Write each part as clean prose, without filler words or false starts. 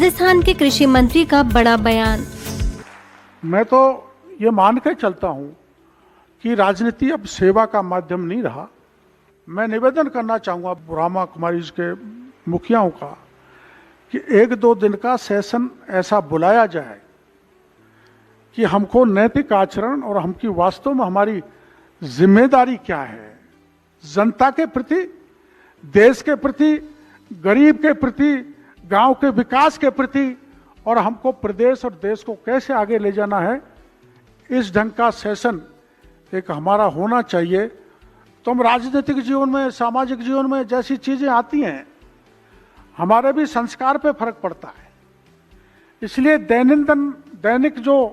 राजस्थान के कृषि मंत्री का बड़ा बयान। मैं तो ये मान के चलता हूँ कि राजनीति अब सेवा का माध्यम नहीं रहा। मैं निवेदन करना चाहूँगा ब्रह्मा कुमारीज के मुखियाओं का कि 1-2 दिन का सेशन ऐसा बुलाया जाए कि हमको नैतिक आचरण और हमकी वास्तव में हमारी जिम्मेदारी क्या है, जनता के प्रति, देश के प्रति, गरीब के प्रति, गांव के विकास के प्रति, और हमको प्रदेश और देश को कैसे आगे ले जाना है, इस ढंग का सेशन एक हमारा होना चाहिए। तो हम राजनीतिक जीवन में, सामाजिक जीवन में जैसी चीजें आती हैं, हमारे भी संस्कार पे फर्क पड़ता है। इसलिए दैनिक जो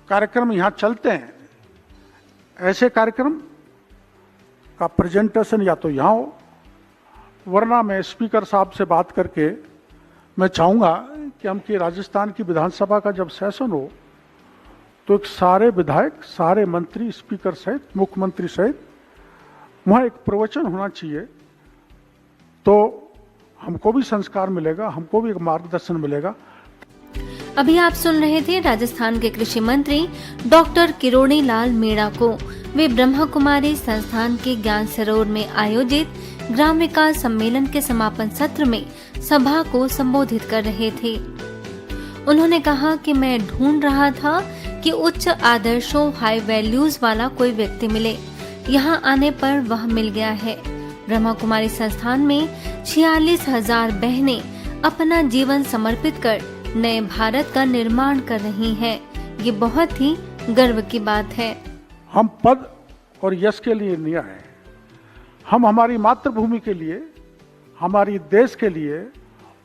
कार्यक्रम यहाँ चलते हैं, ऐसे कार्यक्रम का प्रेजेंटेशन या तो यहाँ हो, वरना मैं स्पीकर साहब से बात करके मैं चाहूँगा कि हम कि राजस्थान की विधानसभा का जब सेशन हो तो एक सारे विधायक, सारे मंत्री, स्पीकर सहित, मुख्यमंत्री सहित वहाँ एक प्रवचन होना चाहिए। तो हमको भी संस्कार मिलेगा, हमको भी एक मार्गदर्शन मिलेगा। अभी आप सुन रहे थे राजस्थान के कृषि मंत्री डॉक्टर किरोड़ी लाल मीणा को। वे ब्रह्मा कुमारी संस्थान के ज्ञान सरोवर में आयोजित ग्राम विकास सम्मेलन के समापन सत्र में सभा को संबोधित कर रहे थे। उन्होंने कहा कि मैं ढूंढ रहा था कि उच्च आदर्शों, हाई वैल्यूज वाला कोई व्यक्ति मिले। यहाँ आने पर वह मिल गया है। ब्रह्मा कुमारी संस्थान में 46,000 बहनें अपना जीवन समर्पित कर नए भारत का निर्माण कर रही हैं। ये बहुत ही गर्व की बात है। हम पद और यश के लिए नहीं आए, हम हमारी मातृभूमि के लिए, हमारी देश के लिए,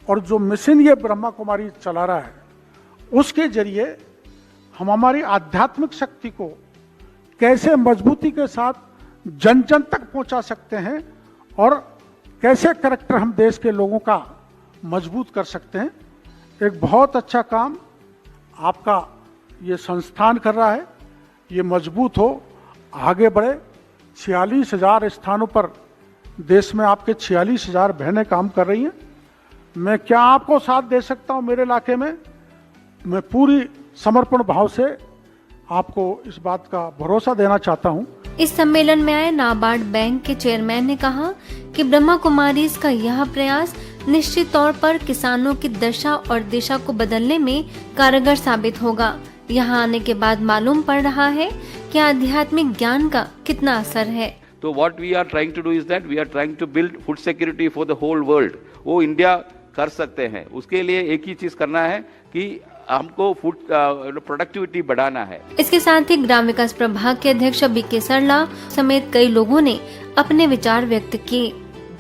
और जो मिशन ये ब्रह्मा कुमारी चला रहा है उसके जरिए हम हमारी आध्यात्मिक शक्ति को कैसे मजबूती के साथ जन जन तक पहुंचा सकते हैं और कैसे कैरेक्टर हम देश के लोगों का मजबूत कर सकते हैं। एक बहुत अच्छा काम आपका ये संस्थान कर रहा है, ये मजबूत हो, आगे बढ़े। 46,000 स्थानों पर देश में आपके 46,000 बहनें काम कर रही हैं। मैं क्या आपको साथ दे सकता हूं मेरे इलाके में, मैं पूरी समर्पण भाव से आपको इस बात का भरोसा देना चाहता हूं। इस सम्मेलन में आए नाबार्ड बैंक के चेयरमैन ने कहा कि ब्रह्मा कुमारीज का यह प्रयास निश्चित तौर पर किसानों की दशा और दिशा को बदलने में कारगर साबित होगा। यहाँ आने के बाद मालूम पड़ रहा है कि आध्यात्मिक ज्ञान का कितना असर है। तो what we are trying to do is that we are trying to build food security for the whole world। वो इंडिया कर सकते हैं। उसके लिए एक ही चीज करना है कि हमको फूड प्रोडक्टिविटी बढ़ाना है। इसके साथ ही ग्राम विकास प्रभाग के अध्यक्ष बीके सरला समेत कई लोगों ने अपने विचार व्यक्त किए।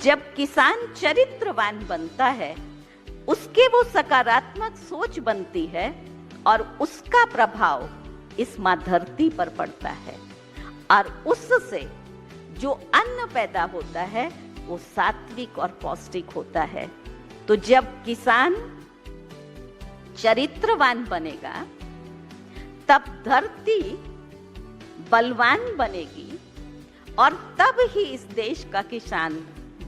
जब किसान चरित्रवान बनता है, उसके वो सकारात्मक सोच बनती है और उसका प्रभाव इस माँ धरती पर पड़ता है, और उससे जो अन्न पैदा होता है वो सात्विक और पौष्टिक होता है। तो जब किसान चरित्रवान बनेगा, तब धरती बलवान बनेगी और तब ही इस देश का किसान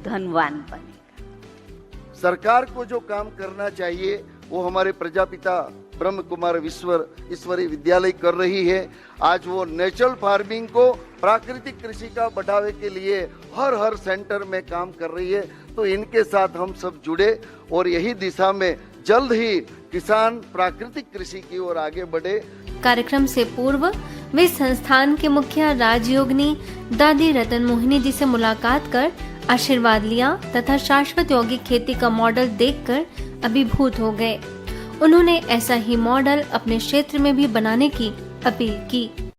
धनवान बनेगा। सरकार को जो काम करना चाहिए वो हमारे प्रजापिता ब्रह्म कुमार ईश्वरी विद्यालय कर रही है। आज वो नेचुरल फार्मिंग को, प्राकृतिक कृषि का बढ़ावे के लिए हर सेंटर में काम कर रही है। तो इनके साथ हम सब जुड़े और यही दिशा में जल्द ही किसान प्राकृतिक कृषि की ओर आगे बढ़े। कार्यक्रम से पूर्व वे संस्थान के मुखिया राजयोगिनी दादी रतन मोहिनी जी से मुलाकात कर आशीर्वाद लिया तथा शाश्वत यौगिक खेती का मॉडल देखकर अभिभूत हो गए। उन्होंने ऐसा ही मॉडल अपने क्षेत्र में भी बनाने की अपील की।